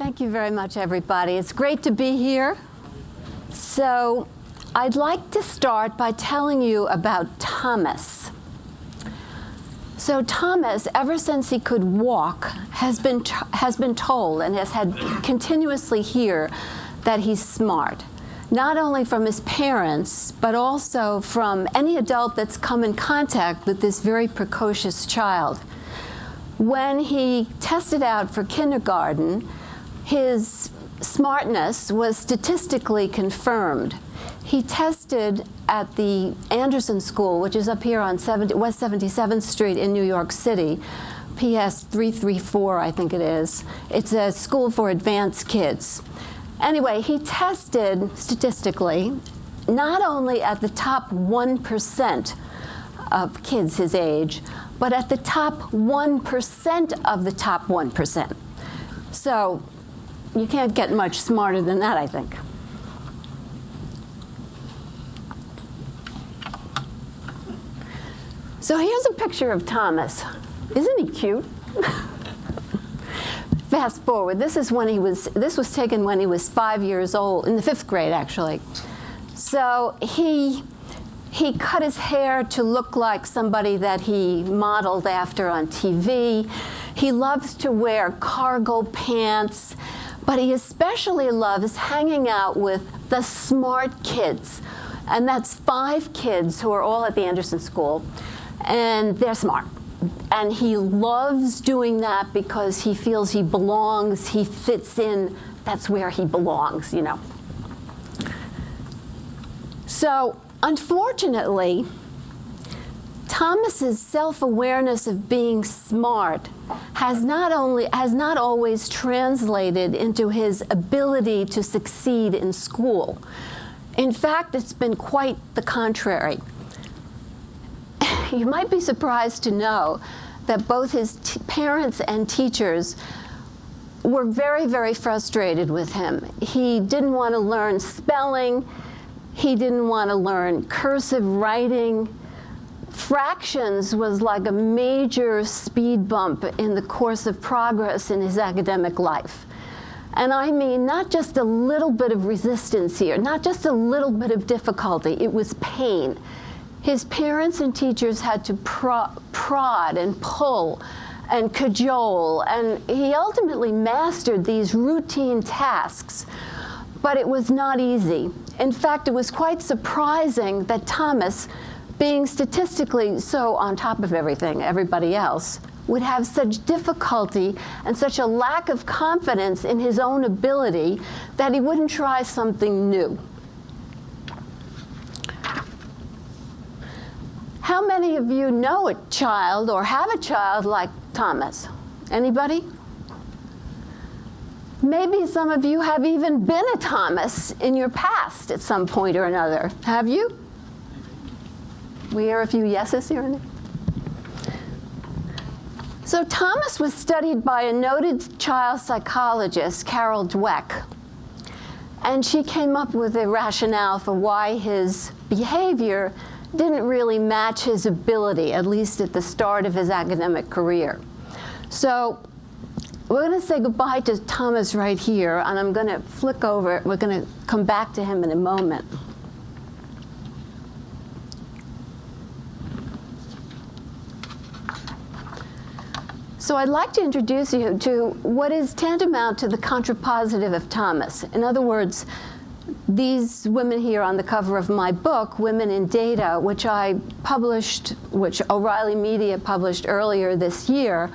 Thank you very much, everybody. It's great to be here. So I'd like to start by telling you about Thomas. So Thomas, ever since he could walk, has been told and has had continuously hear that he's smart, not only from his parents, but also from any adult that's come in contact with this very precocious child. When he tested out for kindergarten, his smartness was statistically confirmed. He tested at the Anderson School, which is up here on West 77th Street in New York City, PS 334, I think it is. It's a school for advanced kids. Anyway, he tested statistically not only at the top 1% of kids his age, but at the top 1% of the top 1%. So you can't get much smarter than that, I think. So here's a picture of Thomas. Isn't he cute? Fast forward. This was taken when he was 5 years old, in the 5th grade, actually. So he cut his hair to look like somebody that he modeled after on TV. He loves to wear cargo pants, but he especially loves hanging out with the smart kids. And that's 5 kids who are all at the Anderson School, and they're smart. And he loves doing that because he feels he belongs, he fits in, that's where he belongs, you know. So, unfortunately, Thomas's self-awareness of being smart has not always translated into his ability to succeed in school. In fact, it's been quite the contrary. You might be surprised to know that both his parents and teachers were very, very frustrated with him. He didn't want to learn spelling. He didn't want to learn cursive writing. Fractions was like a major speed bump in the course of progress in his academic life. And I mean, not just a little bit of resistance here, not just a little bit of difficulty, it was pain. His parents and teachers had to prod and pull and cajole, and he ultimately mastered these routine tasks, but it was not easy. In fact, it was quite surprising that Thomas, being statistically so on top of everybody else, would have such difficulty and such a lack of confidence in his own ability that he wouldn't try something new. How many of you know a child or have a child like Thomas? Anybody? Maybe some of you have even been a Thomas in your past at some point or another. Have you? We hear a few yeses here and there. So Thomas was studied by a noted child psychologist, Carol Dweck, and she came up with a rationale for why his behavior didn't really match his ability, at least at the start of his academic career. So we're going to say goodbye to Thomas right here, and I'm going to flick over. We're going to come back to him in a moment. So I'd like to introduce you to what is tantamount to the contrapositive of Thomas. In other words, these women here on the cover of my book, Women in Data, which I published, which O'Reilly Media published earlier this year,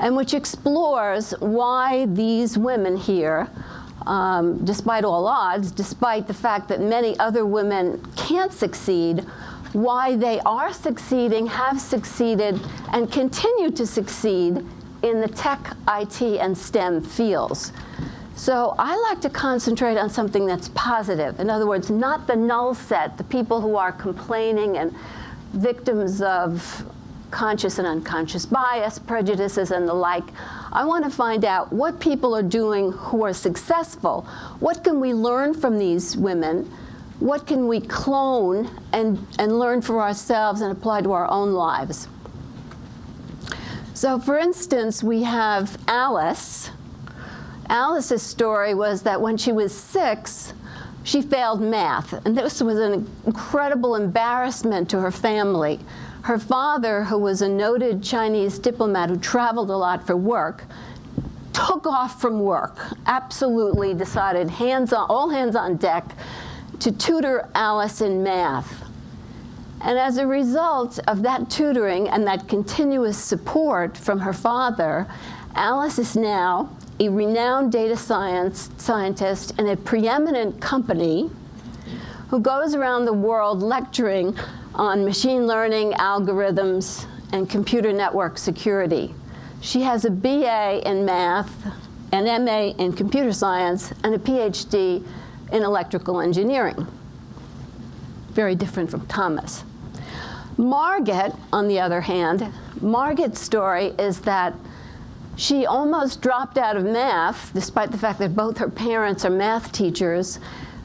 and which explores why these women here, despite all odds, despite the fact that many other women can't succeed, why they are succeeding, have succeeded, and continue to succeed in the tech, IT, and STEM fields. So I like to concentrate on something that's positive. In other words, not the null set, the people who are complaining and victims of conscious and unconscious bias, prejudices, and the like. I want to find out what people are doing who are successful. What can we learn from these women? What can we clone and learn for ourselves and apply to our own lives? So for instance, we have Alice. Alice's story was that when she was 6, she failed math, and this was an incredible embarrassment to her family. Her father, who was a noted Chinese diplomat who traveled a lot for work, took off from work, absolutely decided all hands on deck to tutor Alice in math. And as a result of that tutoring and that continuous support from her father, Alice is now a renowned data scientist in a preeminent company who goes around the world lecturing on machine learning, algorithms, and computer network security. She has a BA in math, an MA in computer science, and a PhD in electrical engineering. Very different from Thomas. Margaret, on the other hand, Margaret's story is that she almost dropped out of math, despite the fact that both her parents are math teachers,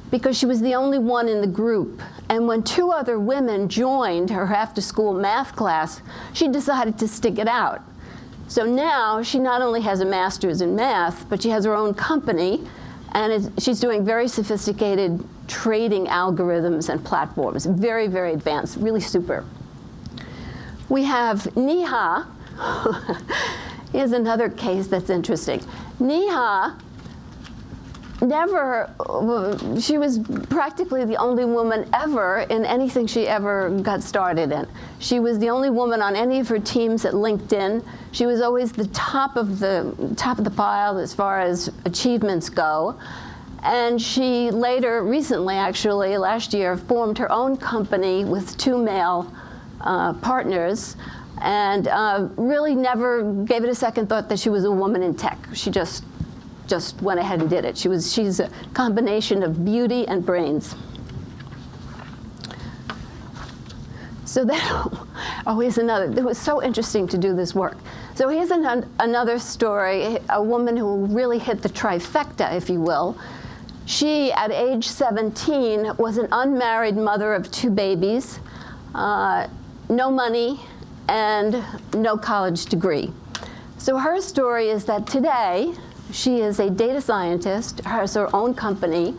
because she was the only one in the group. And when 2 other women joined her after-school math class, she decided to stick it out. So now she not only has a master's in math, but she has her own company, and she's doing very sophisticated trading algorithms and platforms. Very, very advanced, really super. We have Neha. Here's another case that's interesting. Neha she was practically the only woman ever in anything she ever got started in. She was the only woman on any of her teams at LinkedIn. She was always the top of the pile as far as achievements go. And she later, recently actually, last year, formed her own company with 2 male partners, and really never gave it a second thought that she was a woman in tech. She just went ahead and did it. She's a combination of beauty and brains. So here's another. It was so interesting to do this work. So here's another story, a woman who really hit the trifecta, if you will. She, at age 17, was an unmarried mother of 2 babies, no money, and no college degree. So her story is that today, she is a data scientist, has her own company,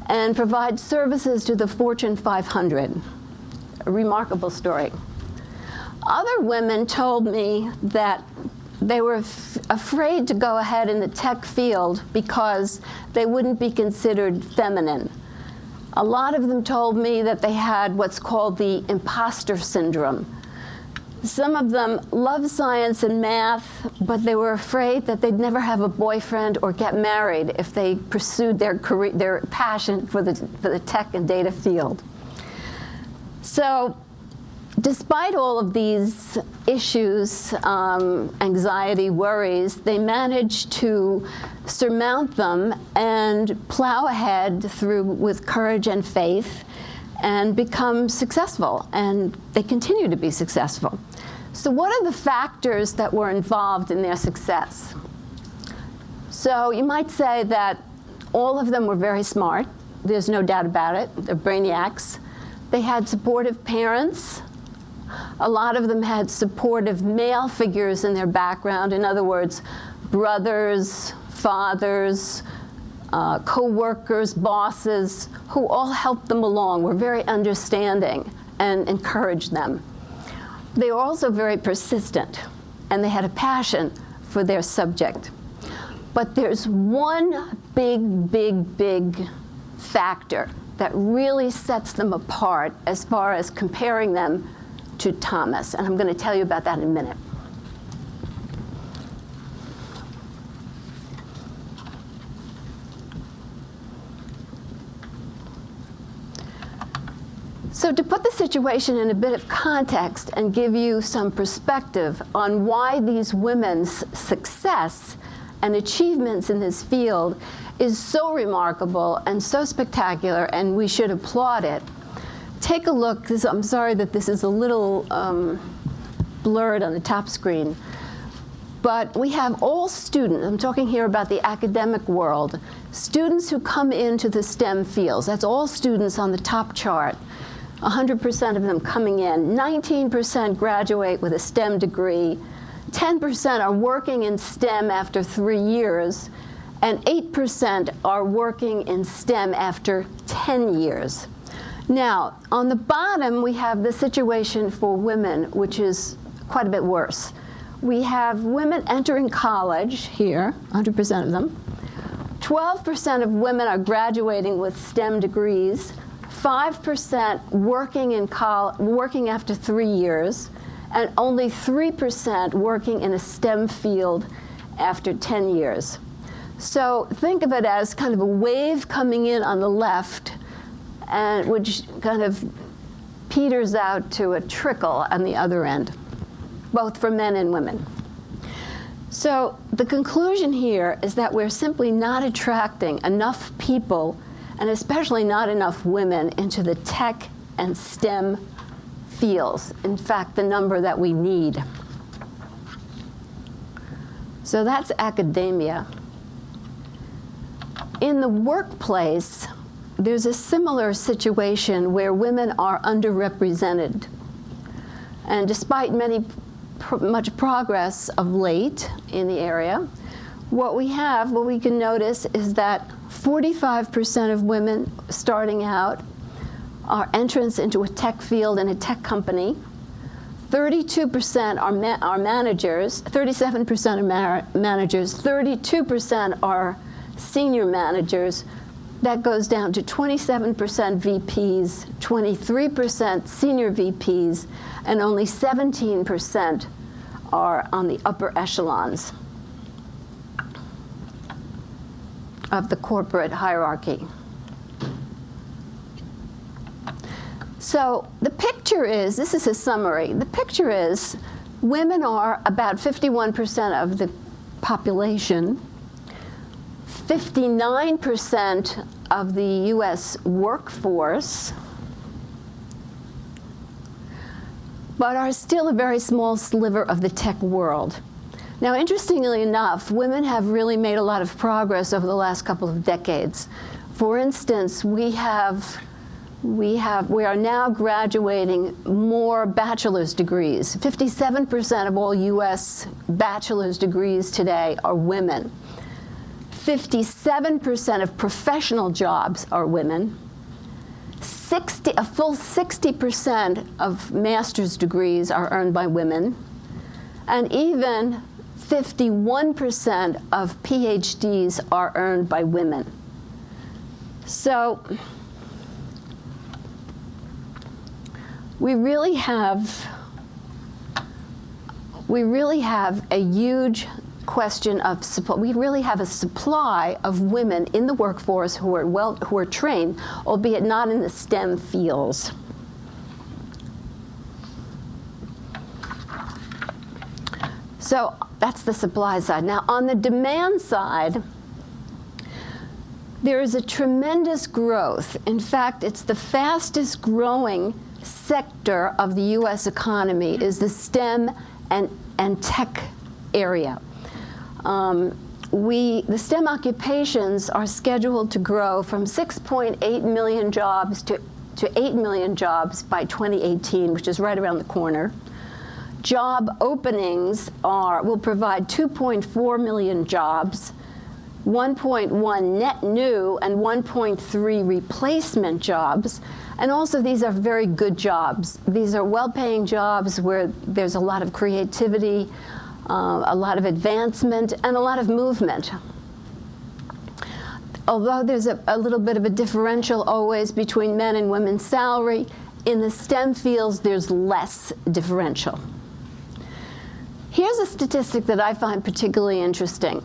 and provides services to the Fortune 500. A remarkable story. Other women told me that they were afraid to go ahead in the tech field because they wouldn't be considered feminine. A lot of them told me that they had what's called the imposter syndrome. Some of them love science and math, but they were afraid that they'd never have a boyfriend or get married if they pursued their career, their passion for the tech and data field. So, despite all of these issues, anxiety, worries, they managed to surmount them and plow ahead through with courage and faith and become successful, and they continue to be successful. So what are the factors that were involved in their success? So you might say that all of them were very smart. There's no doubt about it. They're brainiacs. They had supportive parents. A lot of them had supportive male figures in their background. In other words, brothers, fathers, co-workers, bosses, who all helped them along, were very understanding and encouraged them. They were also very persistent, and they had a passion for their subject. But there's one big factor that really sets them apart as far as comparing them to Thomas, and I'm going to tell you about that in a minute. So to put the situation in a bit of context and give you some perspective on why these women's success and achievements in this field is so remarkable and so spectacular, and we should applaud it, take a look. I'm sorry that this is a little blurred on the top screen. But we have all students, I'm talking here about the academic world, students who come into the STEM fields. That's all students on the top chart. 100% of them coming in. 19% graduate with a STEM degree. 10% are working in STEM after 3 years. and 8% are working in STEM after 10 years. Now, on the bottom, we have the situation for women, which is quite a bit worse. We have women entering college here, 100% of them. 12% of women are graduating with STEM degrees, 5% working after 3 years, and only 3% working in a STEM field after 10 years. So think of it as kind of a wave coming in on the left, and which kind of peters out to a trickle on the other end, both for men and women. So the conclusion here is that we're simply not attracting enough people, and especially not enough women, into the tech and STEM fields. In fact, the number that we need. So that's academia. In the workplace, there's a similar situation where women are underrepresented. And despite much progress of late in the area, what we can notice is that 45% of women starting out are entrants into a tech field in a tech company. 32% are managers, 37% are managers, 32% are senior managers. That goes down to 27% VPs, 23% senior VPs, and only 17% are on the upper echelons of the corporate hierarchy. So the picture is, this is a summary, the picture is women are about 51% of the population, 59% of the US workforce, but are still a very small sliver of the tech world. Now, interestingly enough, women have really made a lot of progress over the last couple of decades. For instance, we are now graduating more bachelor's degrees. 57% of all US bachelor's degrees today are women. 57% of professional jobs are women. A full 60% of master's degrees are earned by women. And even 51% of PhDs are earned by women. So we really have a huge question of supply. We really have a supply of women in the workforce who are trained, albeit not in the STEM fields. So that's the supply side. Now, on the demand side, there is a tremendous growth. In fact, it's the fastest growing sector of the US economy is the STEM and tech area. The STEM occupations are scheduled to grow from 6.8 million jobs to 8 million jobs by 2018, which is right around the corner. Job openings will provide 2.4 million jobs, 1.1 net new and 1.3 replacement jobs. And also, these are very good jobs. These are well-paying jobs where there's a lot of creativity, a lot of advancement, and a lot of movement. Although there's a little bit of a differential always between men and women's salary, in the STEM fields, there's less differential. Here's a statistic that I find particularly interesting.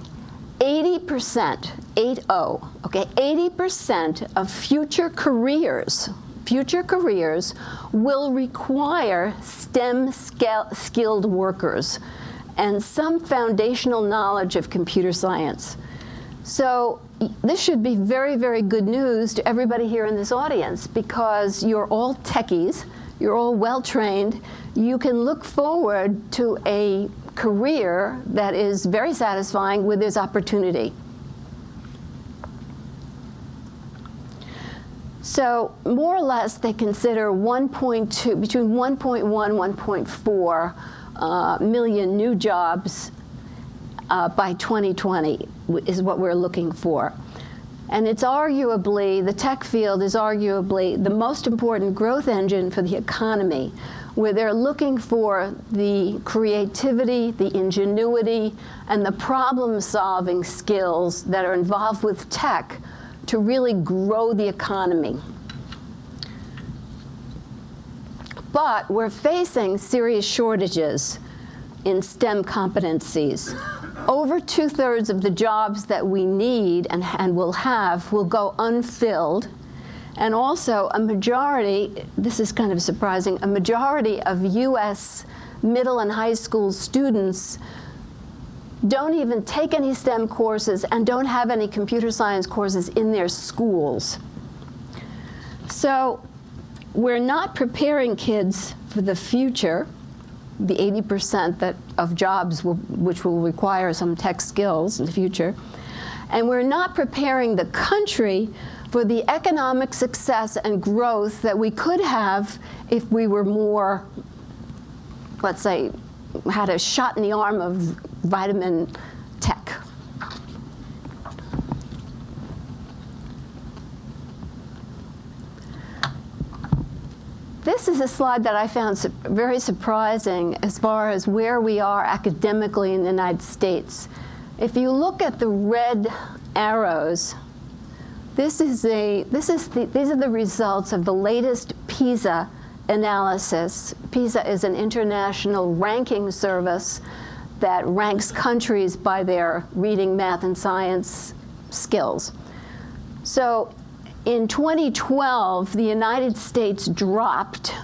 80%, 80% of future careers will require STEM-skilled workers and some foundational knowledge of computer science. So this should be very, very good news to everybody here in this audience, because you're all techies, you're all well-trained, you can look forward to a career that is very satisfying where there's opportunity. So more or less, they consider between 1.1 and 1.4 million new jobs by 2020 is what we're looking for. And it's arguably, the tech field is arguably the most important growth engine for the economy, where they're looking for the creativity, the ingenuity, and the problem-solving skills that are involved with tech to really grow the economy. But we're facing serious shortages in STEM competencies. Over 2/3 of the jobs that we need and will have will go unfilled. And also a majority, this is kind of surprising, a majority of US middle and high school students don't even take any STEM courses and don't have any computer science courses in their schools. So we're not preparing kids for the future, the 80% of jobs which will require some tech skills in the future. And we're not preparing the country for the economic success and growth that we could have if we were more, let's say, had a shot in the arm of vitamin tech. This is a slide that I found very surprising as far as where we are academically in the United States. If you look at the red arrows, these are the results of the latest PISA analysis. PISA is an international ranking service that ranks countries by their reading, math, and science skills. So in 2012, the United States dropped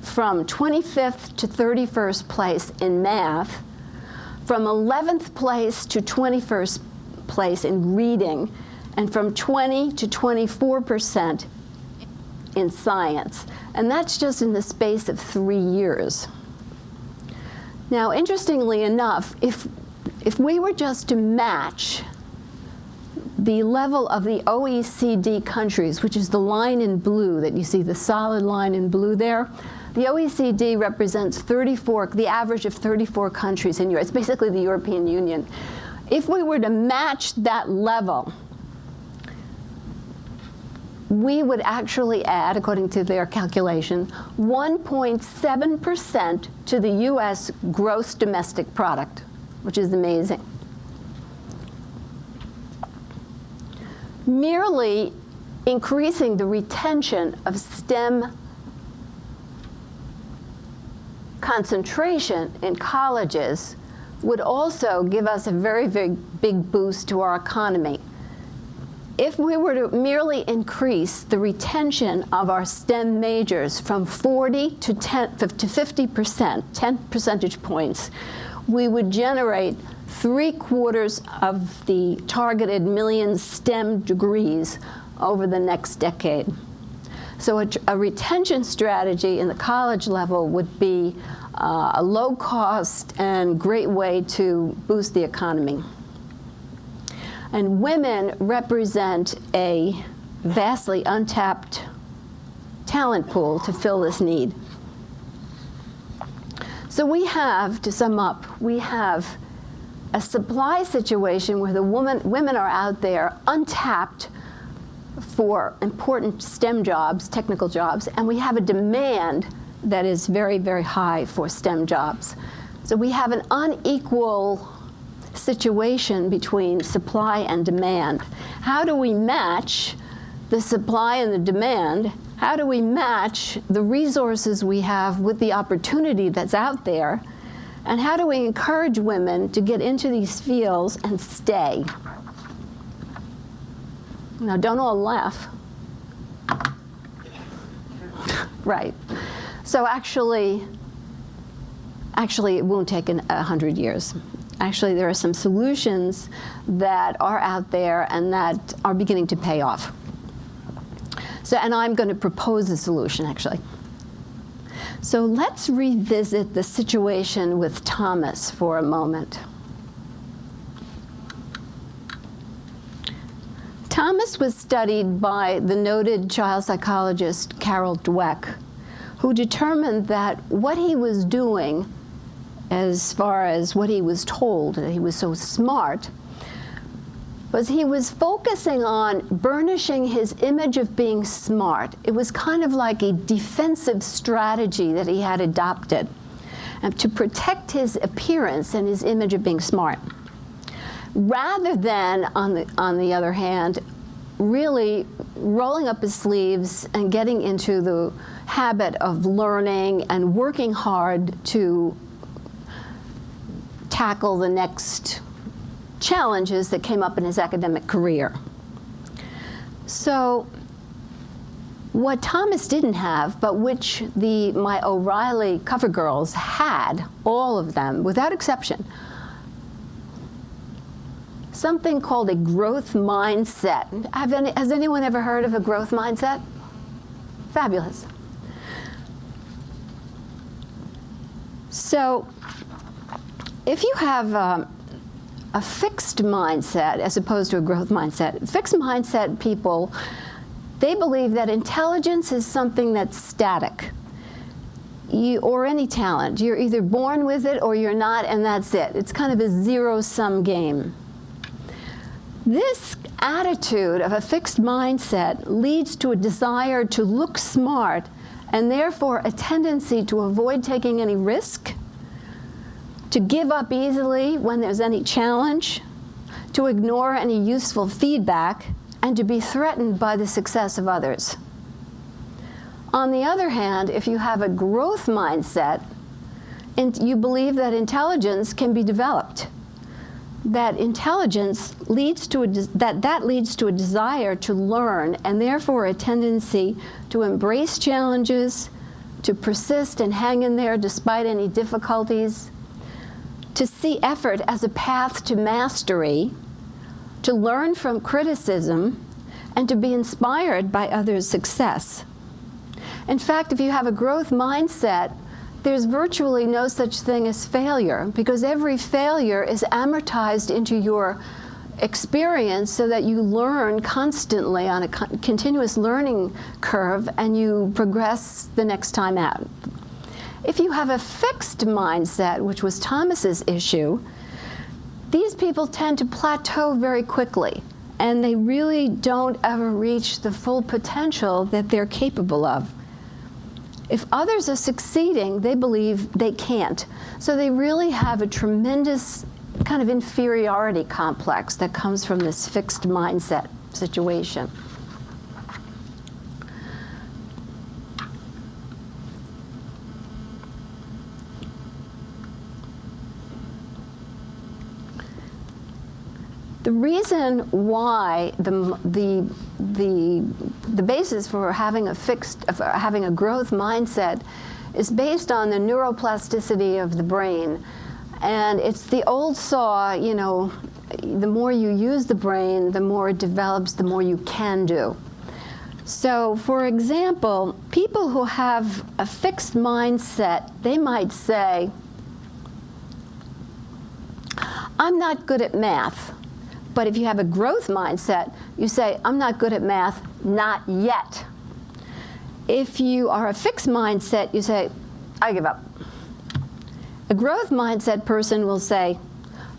from 25th to 31st place in math, from 11th place to 21st place in reading, and from 20 to 24% in science. And that's just in the space of 3 years. Now, interestingly enough, if we were just to match the level of the OECD countries, which is the line in blue that you see, the solid line in blue there, the OECD represents the average of 34 countries in Europe. It's basically the European Union. If we were to match that level, we would actually add, according to their calculation, 1.7% to the US gross domestic product, which is amazing. Merely increasing the retention of STEM concentration in colleges would also give us a very, very big boost to our economy. If we were to merely increase the retention of our STEM majors from 40 to 50%, 10 percentage points, we would generate 3/4 of the targeted million STEM degrees over the next decade. So a retention strategy in the college level would be a low cost and great way to boost the economy. And women represent a vastly untapped talent pool to fill this need. So we have, to sum up, we have a supply situation where the women are out there untapped for important STEM jobs, technical jobs, and we have a demand that is very, very high for STEM jobs. So we have an unequal situation between supply and demand. How do we match the supply and the demand? How do we match the resources we have with the opportunity that's out there? And how do we encourage women to get into these fields and stay? Now, don't all laugh. Right. So actually, it won't take 100 years. Actually, there are some solutions that are out there and that are beginning to pay off. So, and I'm going to propose a solution, actually. So let's revisit the situation with Thomas for a moment. Thomas was studied by the noted child psychologist Carol Dweck, who determined that what he was doing as far as what he was told, that he was so smart, was he was focusing on burnishing his image of being smart. It was kind of like a defensive strategy that he had adopted to protect his appearance and his image of being smart, rather than, on the other hand, really rolling up his sleeves and getting into the habit of learning and working hard to tackle the next challenges that came up in his academic career. So what Thomas didn't have, but which my O'Reilly cover girls had, all of them, without exception, something called a growth mindset. Has anyone ever heard of a growth mindset? Fabulous. So if you have a fixed mindset as opposed to a growth mindset, fixed mindset people, they believe that intelligence is something that's static. Or any talent. You're either born with it or you're not, and that's it. It's kind of a zero-sum game. This attitude of a fixed mindset leads to a desire to look smart and therefore a tendency to avoid taking any risk, to give up easily when there's any challenge, to ignore any useful feedback, and to be threatened by the success of others. On the other hand, if you have a growth mindset, and you believe that intelligence can be developed, that intelligence leads to that leads to a desire to learn, and therefore a tendency to embrace challenges, to persist and hang in there despite any difficulties, to see effort as a path to mastery, to learn from criticism, and to be inspired by others' success. In fact, if you have a growth mindset, there's virtually no such thing as failure, because every failure is amortized into your experience so that you learn constantly on a continuous learning curve and you progress the next time out. If you have a fixed mindset, which was Thomas's issue, these people tend to plateau very quickly, and they really don't ever reach the full potential that they're capable of. If others are succeeding, they believe they can't. So they really have a tremendous kind of inferiority complex that comes from this fixed mindset situation. The reason why the basis for having a growth mindset is based on the neuroplasticity of the brain, and it's the old saw. You know, the more you use the brain, the more it develops, the more you can do. So, for example, people who have a fixed mindset, they might say, "I'm not good at math." But if you have a growth mindset, you say, "I'm not good at math, not yet." If you are a fixed mindset, you say, "I give up." A growth mindset person will say,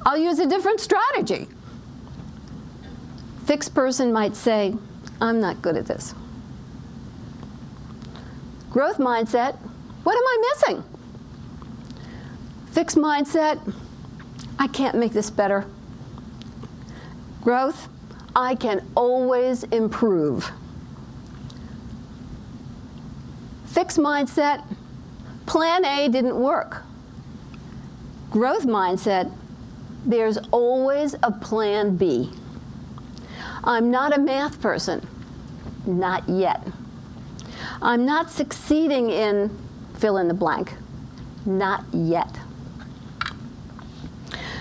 "I'll use a different strategy." Fixed person might say, "I'm not good at this." Growth mindset, "What am I missing?" Fixed mindset, "I can't make this better." Growth, "I can always improve." Fixed mindset, plan A didn't work. Growth mindset, there's always a plan B. I'm not a math person, not yet. I'm not succeeding in fill in the blank, not yet.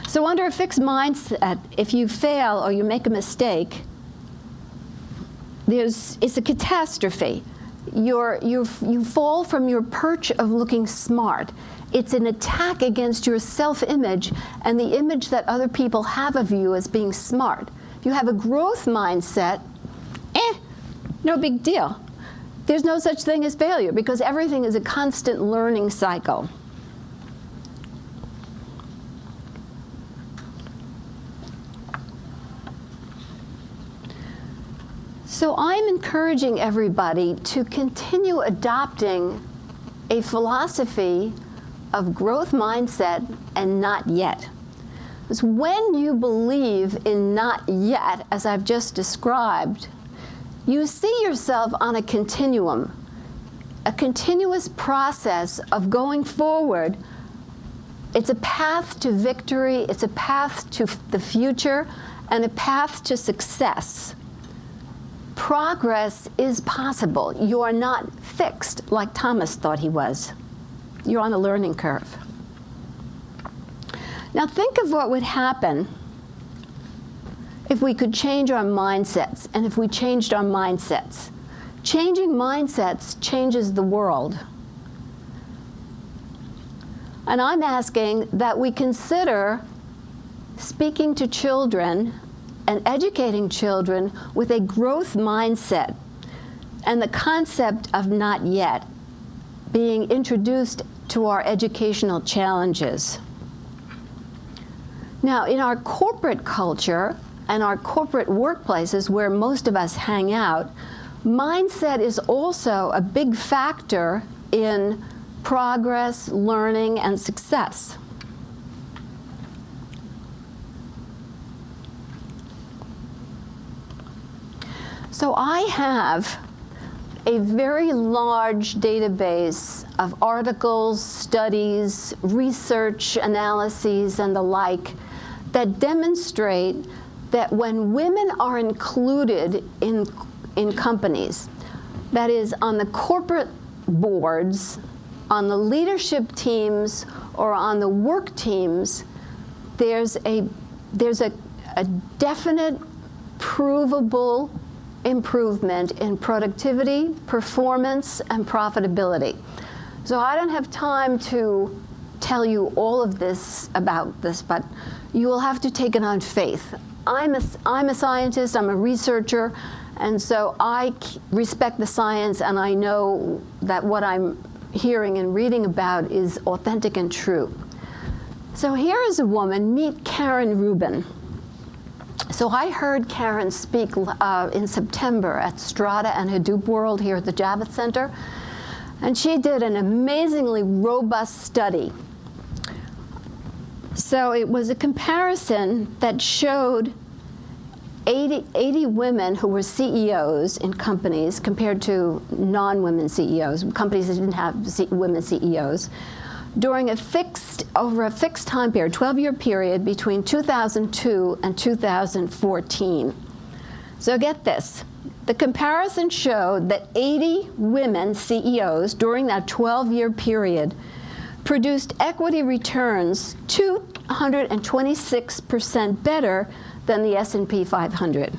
So under a fixed mindset, if you fail or you make a mistake, it's a catastrophe. You fall from your perch of looking smart. It's an attack against your self-image and the image that other people have of you as being smart. If you have a growth mindset, no big deal. There's no such thing as failure because everything is a constant learning cycle. So I'm encouraging everybody to continue adopting a philosophy of growth mindset and not yet. Because when you believe in not yet, as I've just described, you see yourself on a continuum, a continuous process of going forward. It's a path to victory, it's a path to the future, and a path to success. Progress is possible. You are not fixed like Thomas thought he was. You're on a learning curve. Now think of what would happen if we could change our mindsets, and if we changed our mindsets. Changing mindsets changes the world. And I'm asking that we consider speaking to children and educating children with a growth mindset and the concept of not yet being introduced to our educational challenges. Now, in our corporate culture and our corporate workplaces where most of us hang out, mindset is also a big factor in progress, learning, and success. So I have a very large database of articles, studies, research analyses, and the like that demonstrate that when women are included in companies, that is, on the corporate boards, on the leadership teams, or on the work teams, there's a definite, provable improvement in productivity, performance, and profitability. So I don't have time to tell you all of this about this, but you will have to take it on faith. I'm a scientist, I'm a researcher, and so I respect the science, and I know that what I'm hearing and reading about is authentic and true. So here is a woman, meet Karen Rubin. So I heard Karen speak in September at Strata and Hadoop World here at the Javits Center, and she did an amazingly robust study. So it was a comparison that showed 80 women who were CEOs in companies compared to non-women CEOs, companies that didn't have women CEOs, during over a fixed time period, 12-year period between 2002 and 2014. So get this. The comparison showed that 80 women CEOs during that 12-year period produced equity returns 226% better than the S&P 500.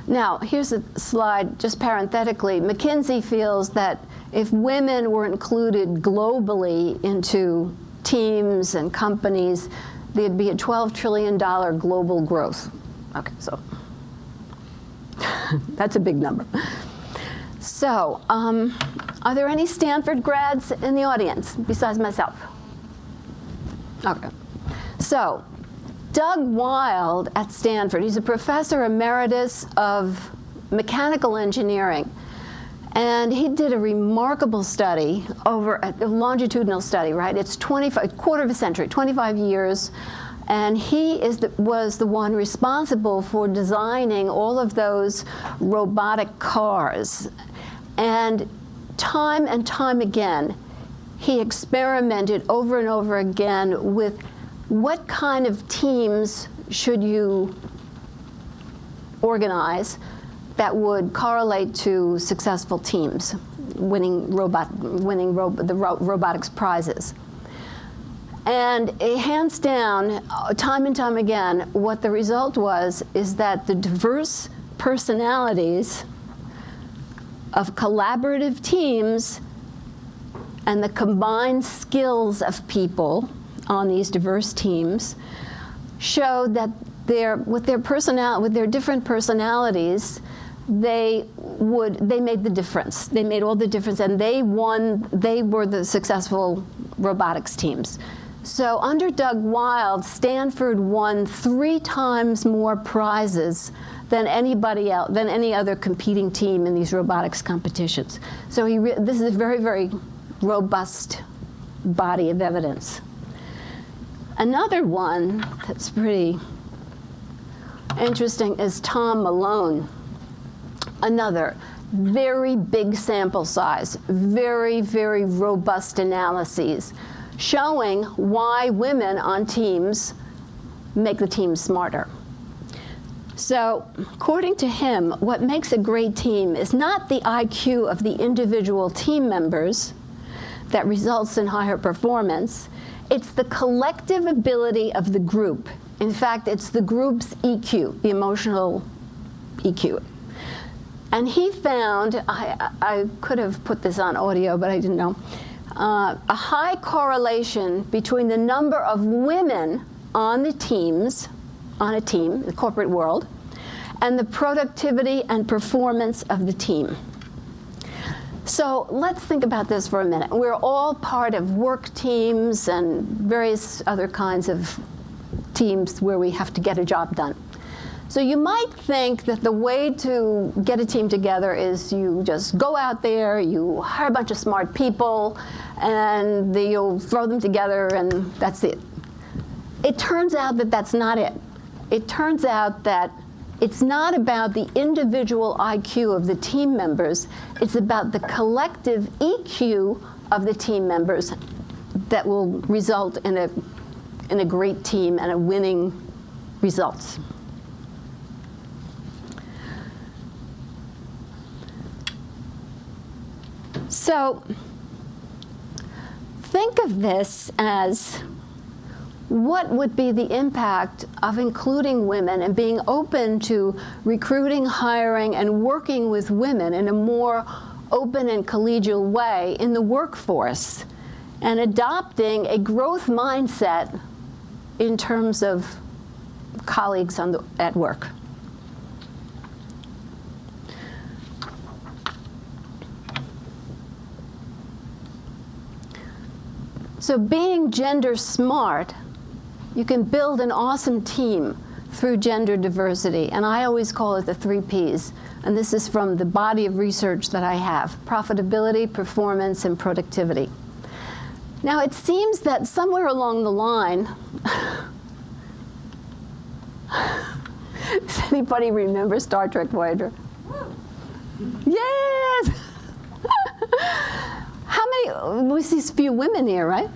Now, here's a slide, just parenthetically. McKinsey feels that if women were included globally into teams and companies, there'd be a $12 trillion global growth. Okay, so that's a big number. So, are there any Stanford grads in the audience besides myself? Okay. So, Doug Wild at Stanford, he's a professor emeritus of mechanical engineering, and he did a remarkable study over a longitudinal study, right? It's a quarter of a century, 25 years, and he was the one responsible for designing all of those robotic cars. And time again, he experimented over and over again with what kind of teams should you organize that would correlate to successful teams winning the robotics prizes. And hands down, time and time again, what the result was is that the diverse personalities of collaborative teams and the combined skills of people on these diverse teams showed that with their different personalities, they made the difference. They made all the difference, and they were the successful robotics teams. So under Doug Wild, Stanford won 3 times more prizes than anybody else, than any other competing team in these robotics competitions. So this is a very, very robust body of evidence. Another one that's pretty interesting is Tom Malone. Another very big sample size, very, very robust analyses showing why women on teams make the team smarter. So according to him, what makes a great team is not the IQ of the individual team members that results in higher performance. It's the collective ability of the group. In fact, it's the group's EQ, the emotional EQ. And he found, I could have put this on audio, but I didn't know, a high correlation between the number of women on the teams, on a team, the corporate world, and the productivity and performance of the team. So let's think about this for a minute. We're all part of work teams and various other kinds of teams where we have to get a job done. So you might think that the way to get a team together is you just go out there, you hire a bunch of smart people, and you'll throw them together, and that's it. It turns out that that's not it. It turns out that it's not about the individual IQ of the team members. It's about the collective EQ of the team members that will result in a great team and a winning results. So think of this as what would be the impact of including women and being open to recruiting, hiring, and working with women in a more open and collegial way in the workforce, and adopting a growth mindset in terms of colleagues at work. So being gender smart, you can build an awesome team through gender diversity. And I always call it the 3 Ps. And this is from the body of research that I have: profitability, performance, and productivity. Now, it seems that somewhere along the line, does anybody remember Star Trek Voyager? Yes! How many, we see a few women here, right?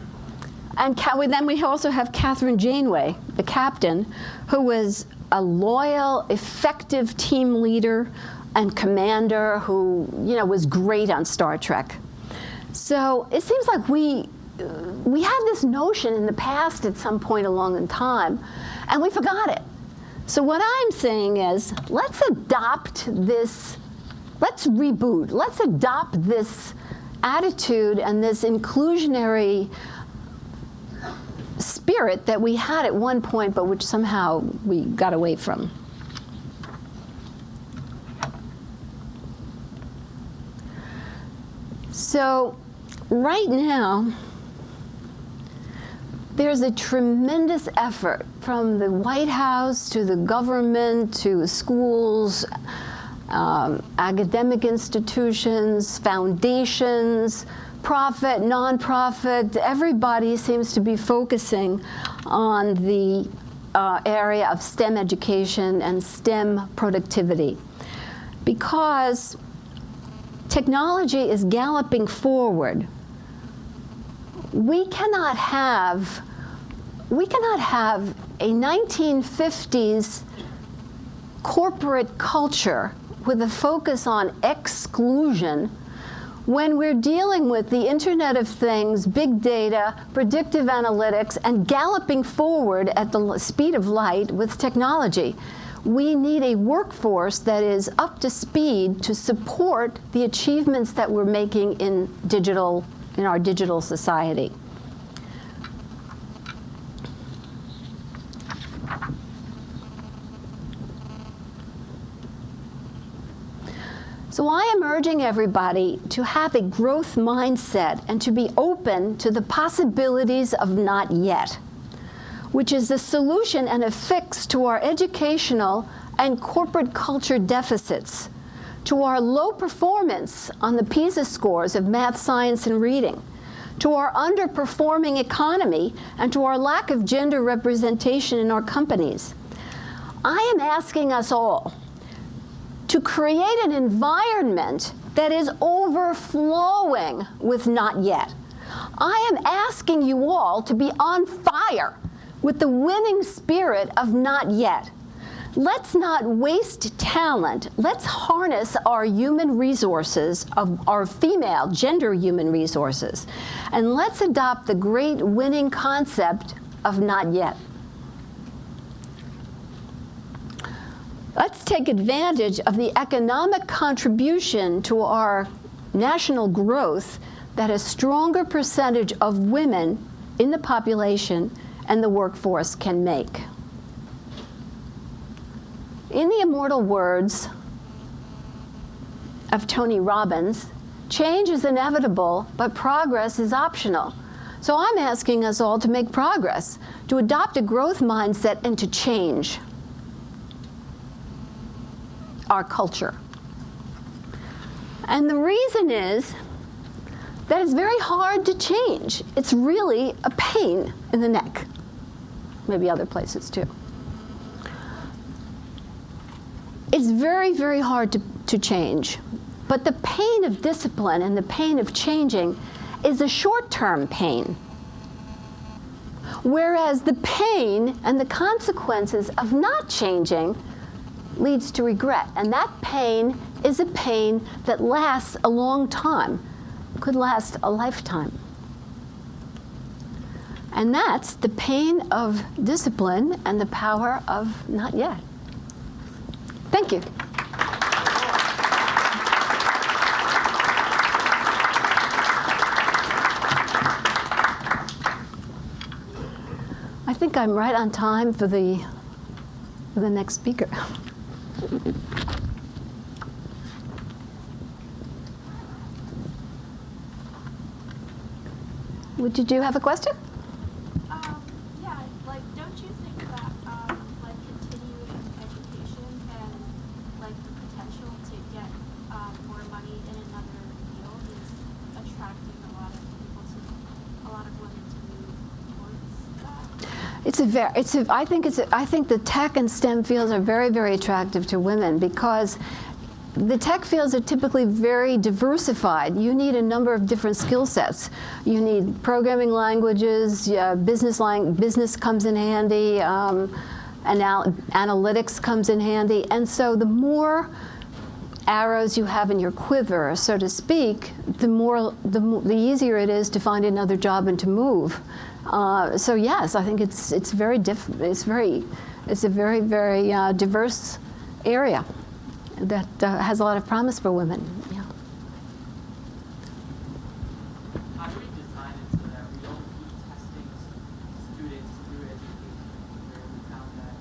And then we also have Catherine Janeway, the captain, who was a loyal, effective team leader and commander who, was great on Star Trek. So it seems like we had this notion in the past at some point along in time, and we forgot it. So what I'm saying is, let's adopt this, let's reboot, let's adopt this attitude and this inclusionary spirit that we had at one point, but which somehow we got away from. So right now, there's a tremendous effort from the White House to the government to schools, academic institutions, foundations, profit, nonprofit. Everybody seems to be focusing on the area of STEM education and STEM productivity, because technology is galloping forward. We cannot have a 1950s corporate culture with a focus on exclusion when we're dealing with the Internet of Things, big data, predictive analytics, and galloping forward at the speed of light with technology. We need a workforce that is up to speed to support the achievements that we're making in our digital society. So I am urging everybody to have a growth mindset and to be open to the possibilities of not yet, which is the solution and a fix to our educational and corporate culture deficits, to our low performance on the PISA scores of math, science, and reading, to our underperforming economy, and to our lack of gender representation in our companies. I am asking us all to create an environment that is overflowing with not yet. I am asking you all to be on fire with the winning spirit of not yet. Let's not waste talent. Let's harness our human resources, of our female gender human resources, and let's adopt the great winning concept of not yet. Let's take advantage of the economic contribution to our national growth that a stronger percentage of women in the population and the workforce can make. In the immortal words of Tony Robbins, change is inevitable, but progress is optional. So I'm asking us all to make progress, to adopt a growth mindset and to change our culture. And the reason is that it's very hard to change. It's really a pain in the neck. Maybe other places too. It's very, very hard to change. But the pain of discipline and the pain of changing is a short-term pain. Whereas the pain and the consequences of not changing leads to regret. And that pain is a pain that lasts a long time, could last a lifetime. And that's the pain of discipline and the power of not yet. Thank you. I think I'm right on time for the next speaker. Did you have a question? Yeah, like, don't you think that, like, continuing education and, like, the potential to get more money in another field is attracting a lot of people to, a lot of women to move towards that? I think the tech and STEM fields are very, very attractive to women because the tech fields are typically very diversified. You need a number of different skill sets. You need programming languages, business comes in handy, analytics comes in handy, and so the more arrows you have in your quiver, so to speak, the easier it is to find another job and to move. So yes, I think it's a very, very diverse area that has a lot of promise for women. Yeah. How do we design it so that we don't keep testing students through education, where we found that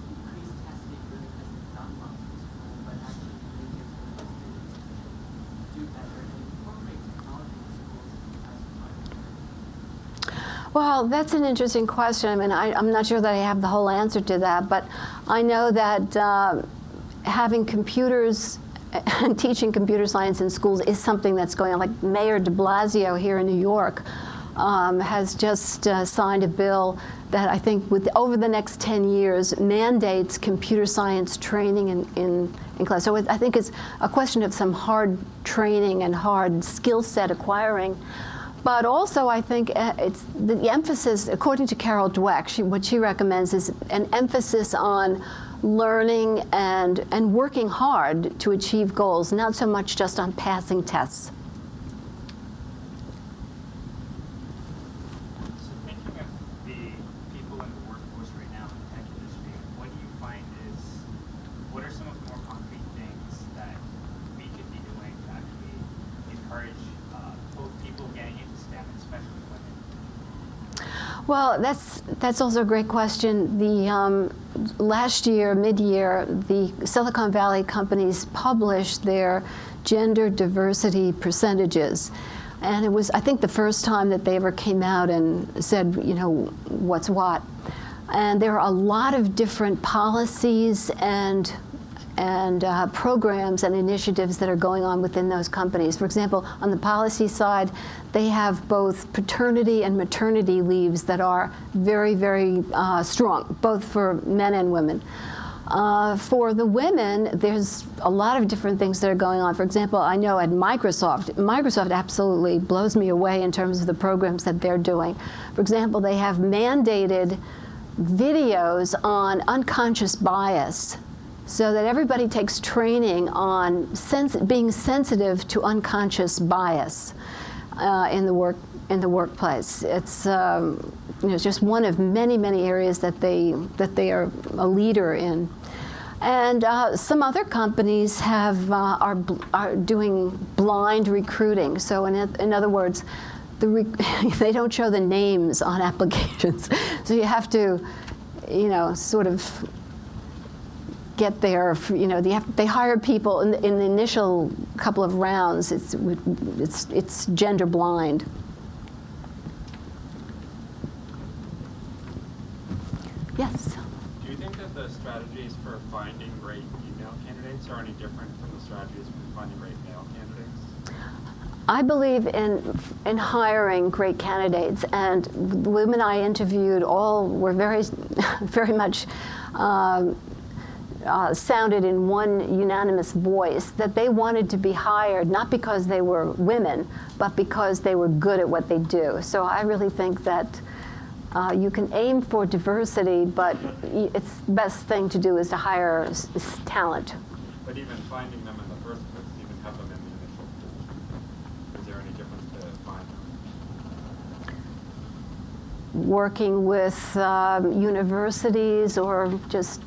increased testing really hasn't done much in school, but actually really gives the students do better and incorporate technology in schools as part of it? Well, that's an interesting question. I mean, I'm not sure that I have the whole answer to that, but I know that having computers and teaching computer science in schools is something that's going on. Like Mayor de Blasio here in New York has just signed a bill that I think over the next 10 years mandates computer science training in class. So I think it's a question of some hard training and hard skill set acquiring. But also I think it's the emphasis, according to Carol Dweck, what she recommends is an emphasis on learning and working hard to achieve goals, not so much just on passing tests. So thinking of the people in the workforce right now in the tech industry, what do you find what are some of the more concrete things that we could be doing to actually encourage both people getting into STEM, especially women? Well, that's also a great question. last year, mid-year, the Silicon Valley companies published their gender diversity percentages. And it was, I think, the first time that they ever came out and said, you know, what's what. And there are a lot of different policies and programs and initiatives that are going on within those companies. For example, on the policy side, they have both paternity and maternity leaves that are very, very strong, both for men and women. For the women, there's a lot of different things that are going on. For example, I know at Microsoft absolutely blows me away in terms of the programs that they're doing. For example, they have mandated videos on unconscious bias, so that everybody takes training on being sensitive to unconscious bias in the workplace. It's just one of many, many areas that they are a leader in. And some other companies are doing blind recruiting. So in other words, they don't show the names on applications, so you have to, sort of get there. They hire people in the initial couple of rounds. It's gender blind. Yes. Do you think that the strategies for finding great female candidates are any different from the strategies for finding great male candidates? I believe in hiring great candidates, and the women I interviewed all were very, very much sounded in one unanimous voice that they wanted to be hired not because they were women, but because they were good at what they do. So I really think that you can aim for diversity, but it's the best thing to do is to hire talent. But even finding them in the first place, even have them in the initial pool, is there any difference to find them? Working with universities, or just,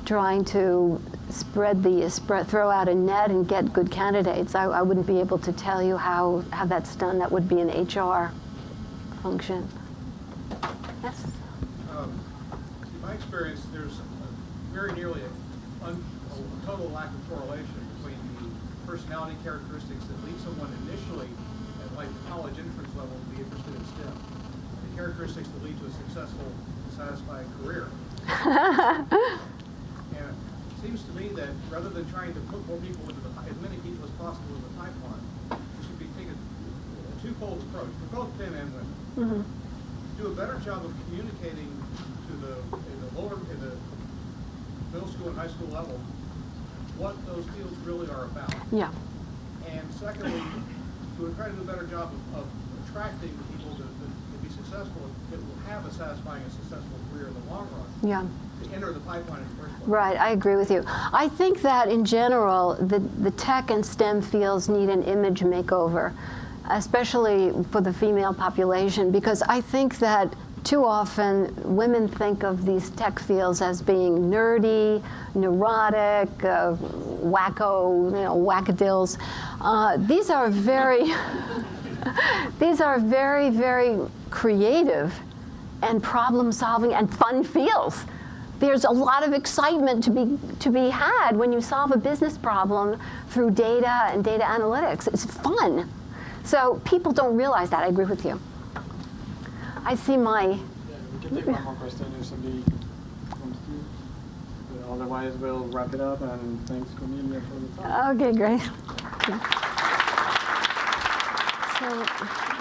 trying to throw out a net and get good candidates. I wouldn't be able to tell you how that's done. That would be an HR function. Yes? In my experience, there's very nearly a total lack of correlation between the personality characteristics that lead someone initially at like college entrance level to be interested in STEM, and the characteristics that lead to a successful, satisfying career. And it seems to me that rather than trying to put more people into as many people as possible in the pipeline, we should be taking a twofold approach for both men and women. Mm-hmm. Do a better job of communicating to in the middle school and high school level what those fields really are about. Yeah. And secondly, to try to do a better job of attracting people to be successful, that will have a satisfying and successful career in the long run. Yeah. To enter the pipeline in the first place. Right, I agree with you. I think that in general, the tech and STEM fields need an image makeover, especially for the female population, because I think that too often women think of these tech fields as being nerdy, neurotic, wacko, wackadills. These are very, very creative and problem-solving and fun fields. There's a lot of excitement to be had when you solve a business problem through data and data analytics. It's fun. So people don't realize that. I agree with you. I see my... Yeah, we can take one more question if somebody wants to. Otherwise, we'll wrap it up, and thanks, Cornelia, for the talk. Okay, great. So.